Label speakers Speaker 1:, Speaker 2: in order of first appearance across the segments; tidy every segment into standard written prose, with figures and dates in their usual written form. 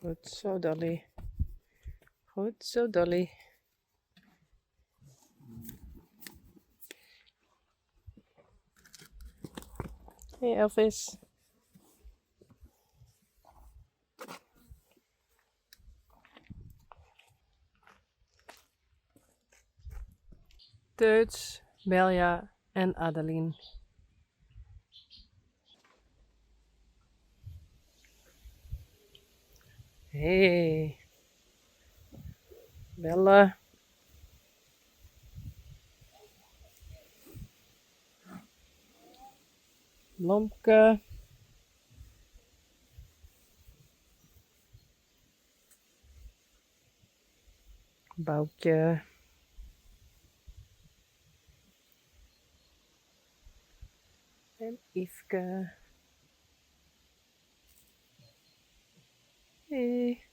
Speaker 1: Goed zo, Dolly. Goed zo, Dolly. Hey, Elvis. Teuts, Belja en Adeline. Hey. Bella. Blomke. Boukje. En Yveske. Hey.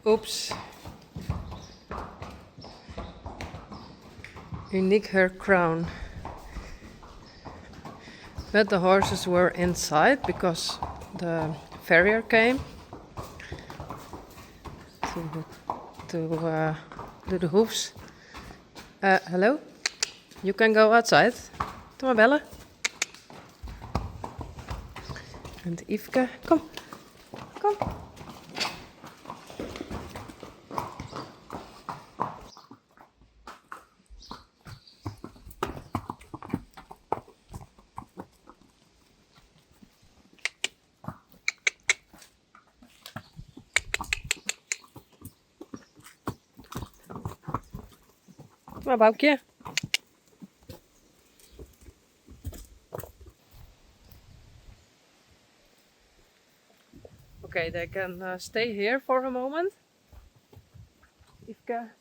Speaker 1: Oops. Unique her crown. But the horses were inside because the farrier came to do the hoofs. Hello? You can go outside. Doe maar bellen. And Yveske, kom. Kom. Maar Boukje. Okay, they can stay here for a moment. Yveske.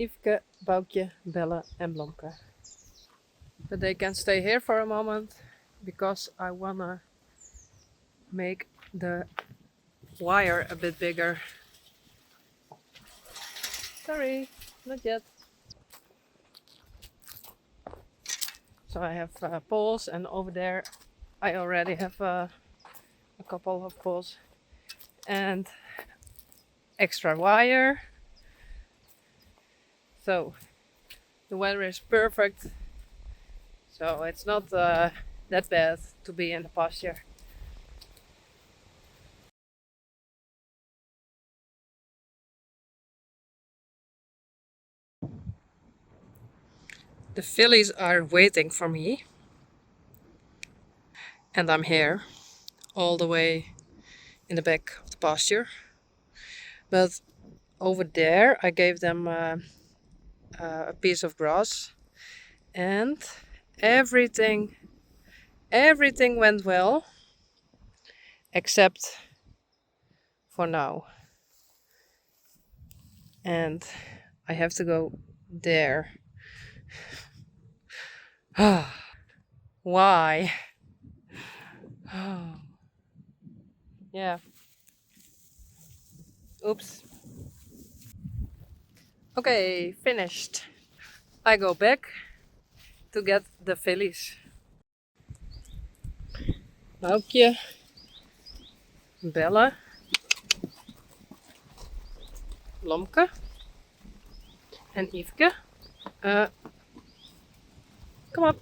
Speaker 1: Yvke, Boukje, Belle and Blomke. But they can stay here for a moment because I wanna make the wire a bit bigger. Sorry, not yet. So I have poles, and over there I already have a couple of poles and extra wire. So the weather is perfect, so it's not that bad to be in the pasture. The fillies are waiting for me, and I'm here all the way in the back of the pasture. But over there I gave them a piece of grass, and everything went well except for now. And I have to go there. Why? Yeah. Oops. Okay, finished. I go back to get the fillies. Boukje, Belle, Blomke and Yvke. Come up.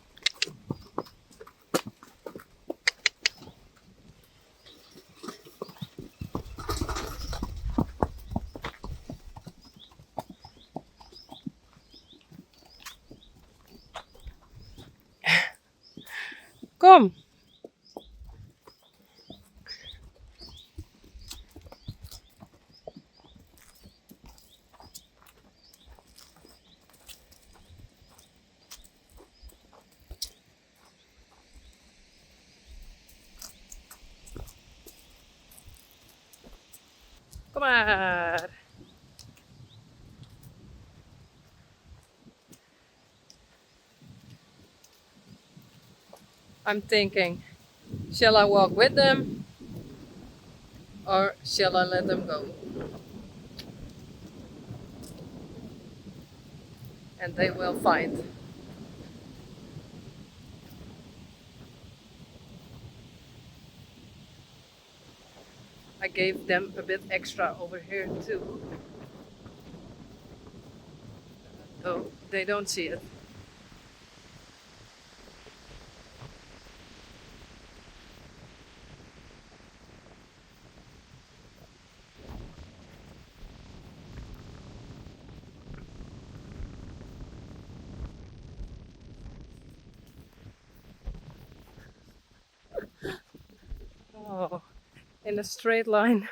Speaker 1: Kom. Kom maar. I'm thinking, shall I walk with them or shall I let them go? And they will find. I gave them a bit extra over here too. So they don't see it. Oh, in a straight line.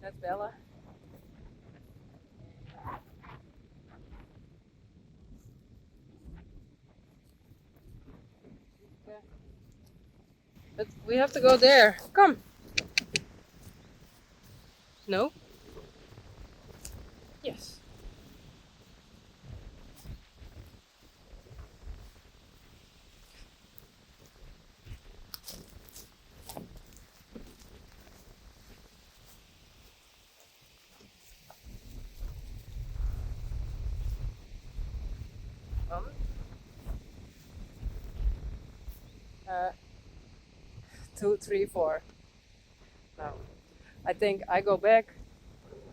Speaker 1: That's Bella. Okay. But we have to go there. Come. No? Yes. One. 2, 3, 4. No. I think I go back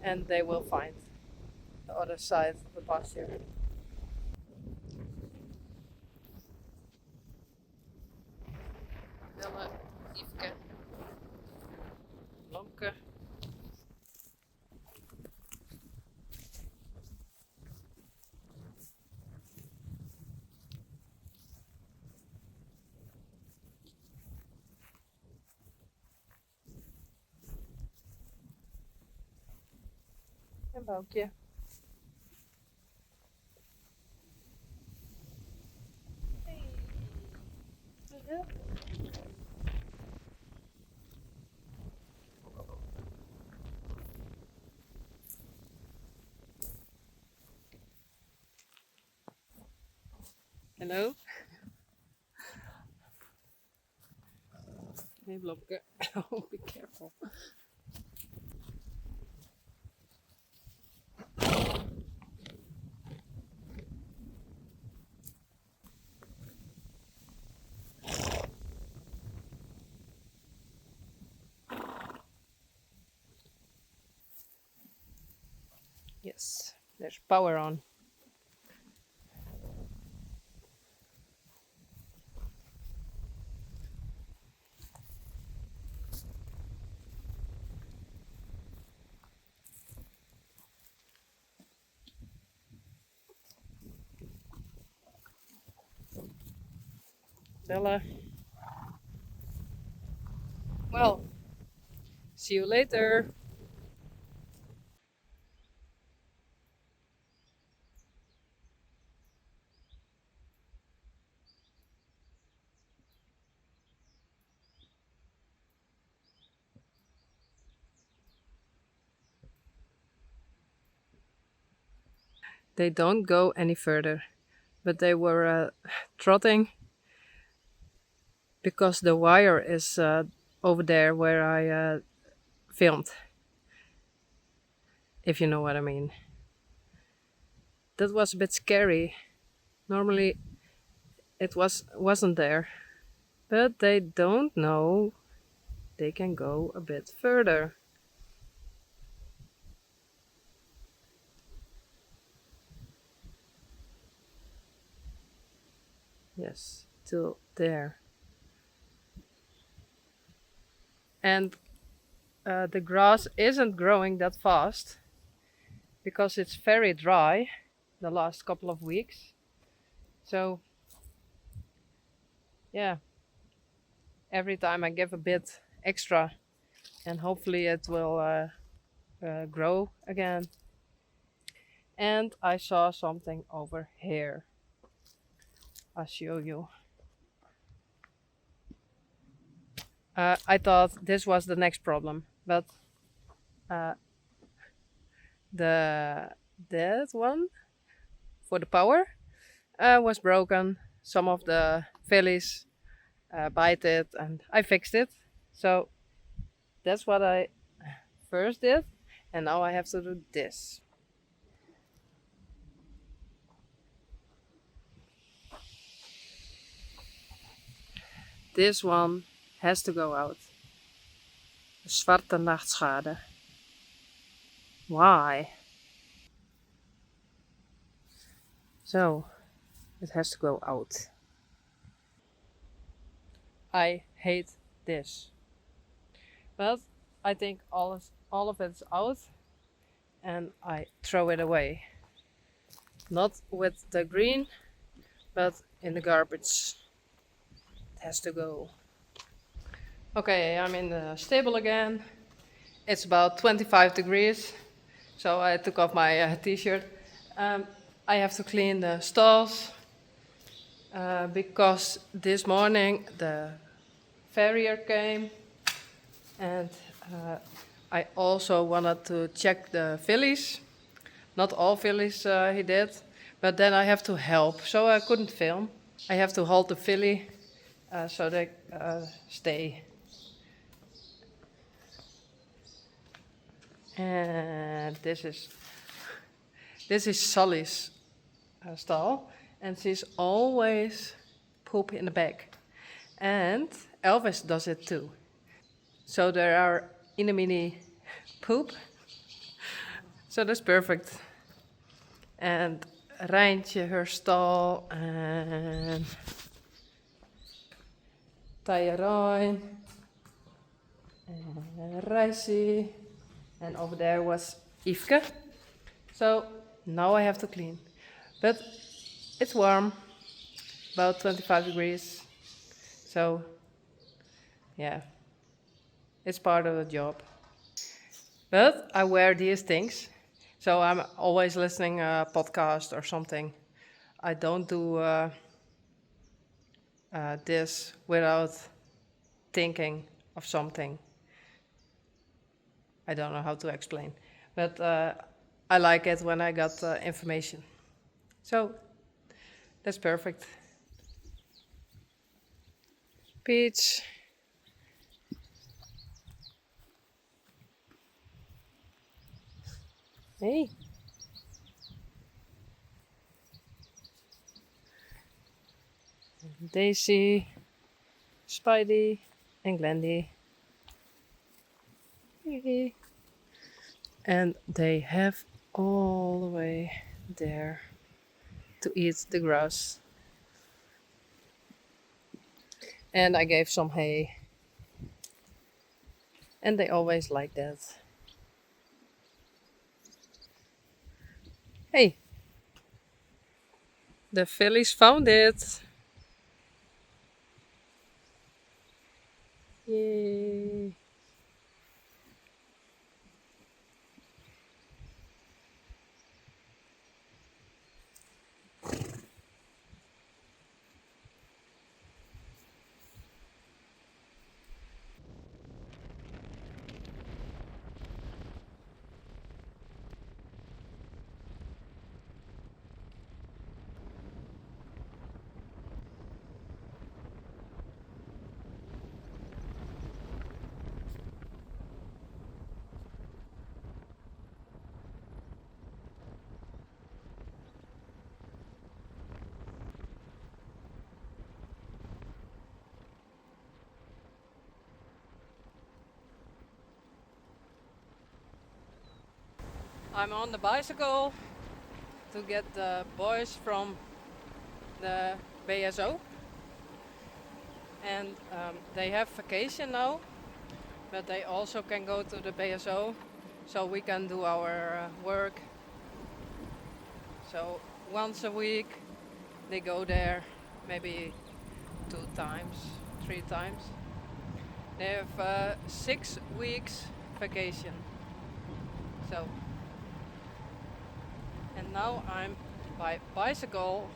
Speaker 1: and they will find the other side of the pasture. Belle, Yvke, Blomke. En Boukje. Hello? Hey, Blopke. Oh, be careful. Yes, there's power on. Bella. Well, see you later. They don't go any further, but they were trotting because the wire is over there where I filmed, if you know what I mean. That was a bit scary. Normally it wasn't there, but they don't know they can go a bit further. Yes, till there. And the grass isn't growing that fast because it's very dry the last couple of weeks. So, yeah, every time I give a bit extra, and hopefully it will grow again. And I saw something over here. I'll show you. I thought this was the next problem, but uh, the that one for the power was broken. Some of the fillies bite it, and I fixed it. So that's what I first did, and now I have to do this. This one has to go out. Zwarte nachtschade. Why? So it has to go out. I hate this, but I think all of it's out, and I throw it away. Not with the green, but in the garbage. It has to go. Okay, I'm in the stable again. It's about 25 degrees, so I took off my t-shirt. I have to clean the stalls because this morning the farrier came, and I also wanted to check the fillies. Not all fillies he did, but then I have to help, so I couldn't film. I have to hold the filly so they stay. And this is Sully's stall, and she's always poop in the back. And Elvis does it too. So there are in a mini poop. So that's perfect. And Rijntje, her stall, and Tayarijn, and Reissie, and over there was Yvke. So now I have to clean. But it's warm, about 25 degrees. So yeah, it's part of the job. But I wear these things, so I'm always listening a podcast or something. I don't do this without thinking of something. I don't know how to explain, but I like it when I got information. So that's perfect. Peach. Hey. Daisy, Spidey, and Glendy. And they have all the way there to eat the grass. And I gave some hay. And they always like that. Hey, the fillies found it. Yay. I'm on the bicycle to get the boys from the BSO. And they have vacation now, but they also can go to the BSO, so we can do our work. So once a week they go there, maybe 2 times, 3 times. They have 6 weeks vacation. So, and now I'm by bicycle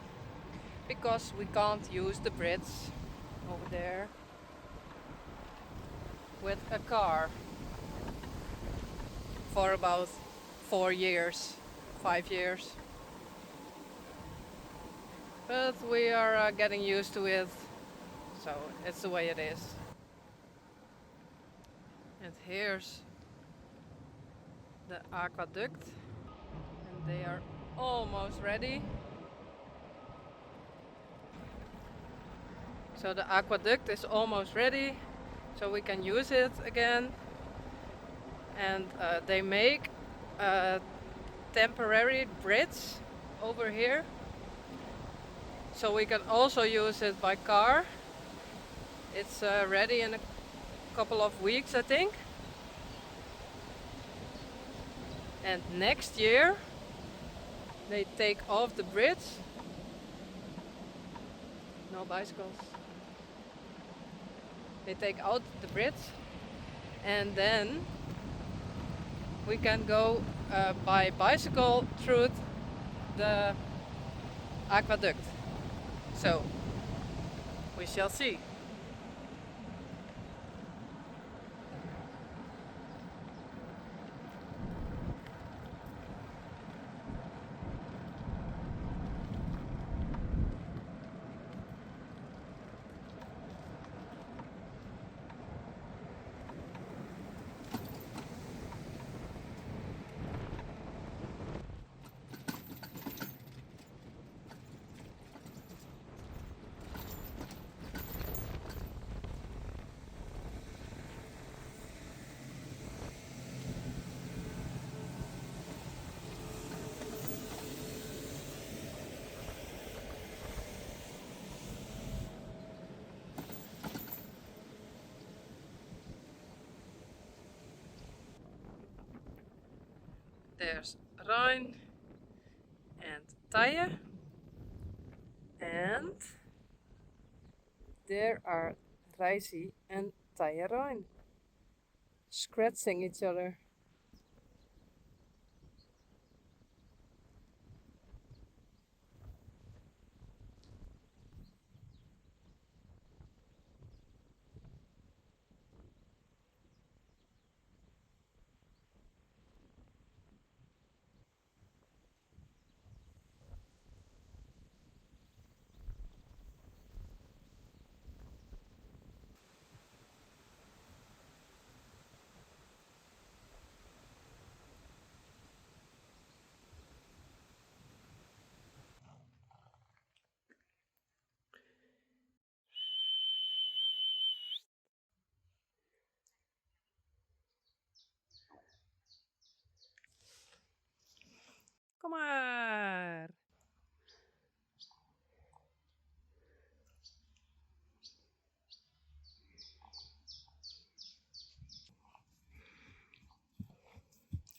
Speaker 1: because we can't use the bridge over there with a car for about 4 years, 5 years. But we are getting used to it, so it's the way it is. And here's the aqueduct, and they are almost ready. So the aqueduct is almost ready, so we can use it again. And they make a temporary bridge over here, so we can also use it by car. It's ready in a couple of weeks, I think. And next year they take off the bridge. No bicycles. They take out the bridge, and then we can go by bicycle through the aqueduct. So we shall see. There's Rijn and Taya, and there are Reisi and Taya Rijn scratching each other.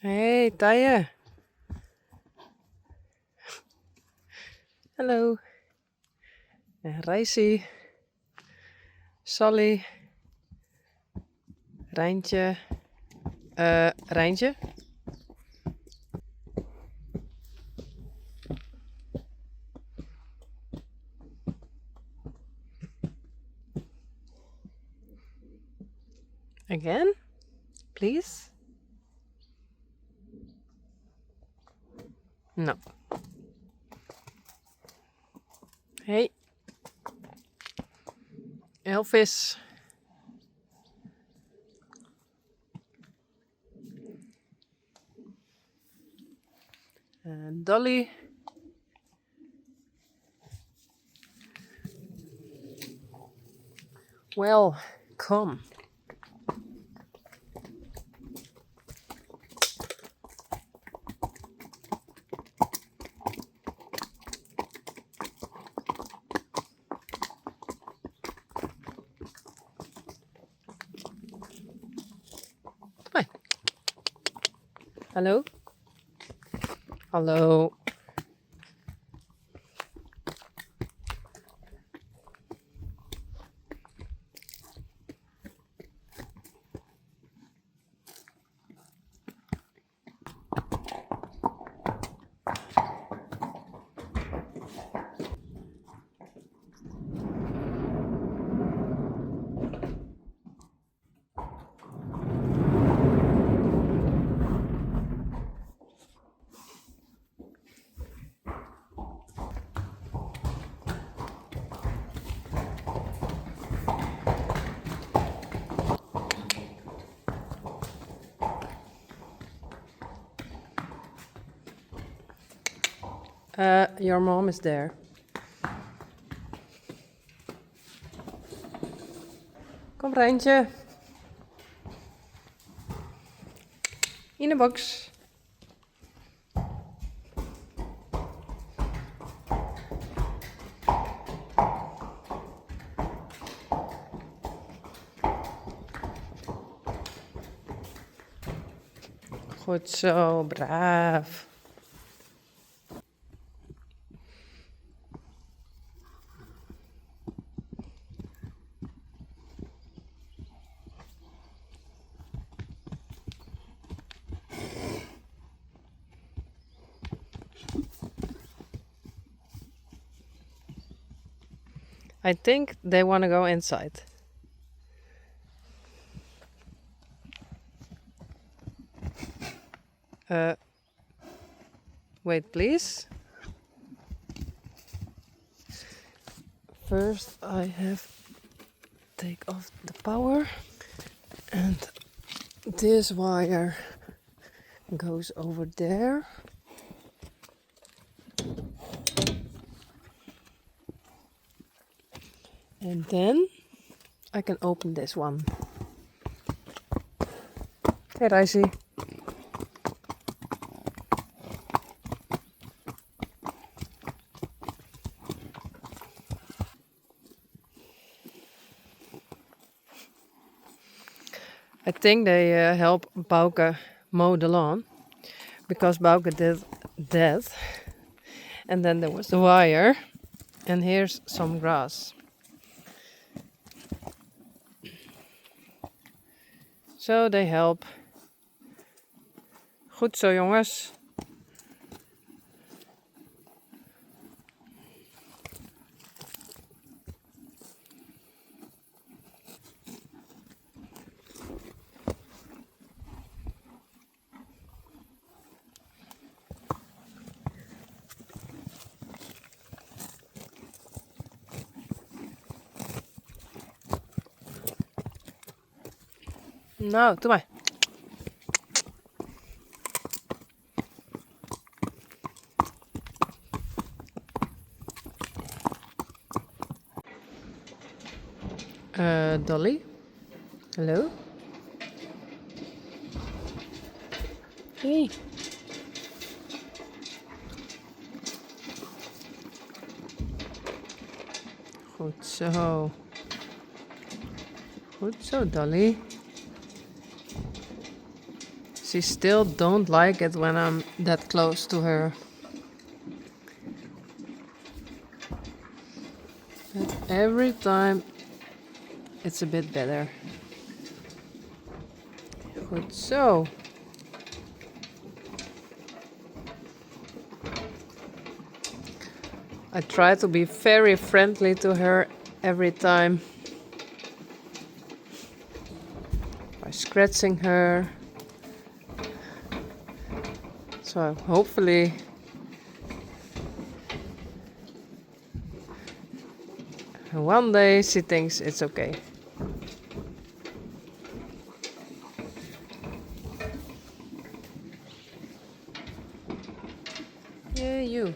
Speaker 1: Hey, Taya. Hallo. En Rijsie. Sally. Rijntje. Rijntje. Again? Please? No. Hey. Elvis. And Dolly. Well, come. Hi. Hallo? Hallo. Your mom is there. Kom Rijntje. In de box. Goed zo, braaf. I think they want to go inside. Wait, please. First, I have to take off the power, and this wire goes over there. And then I can open this one. Hey, Rijsie. I think they help Bauke mow the lawn, because Bauke did that. And then there was the wire, and here's some grass. So they help. Goed zo, jongens. Nou, doe maar. Dolly? Hallo? Hey. Goed zo. Goed zo, Dolly. She still don't like it when I'm that close to her. But every time it's a bit better. Good so. I try to be very friendly to her every time. By scratching her. So hopefully one day she thinks it's okay. Yeah, you.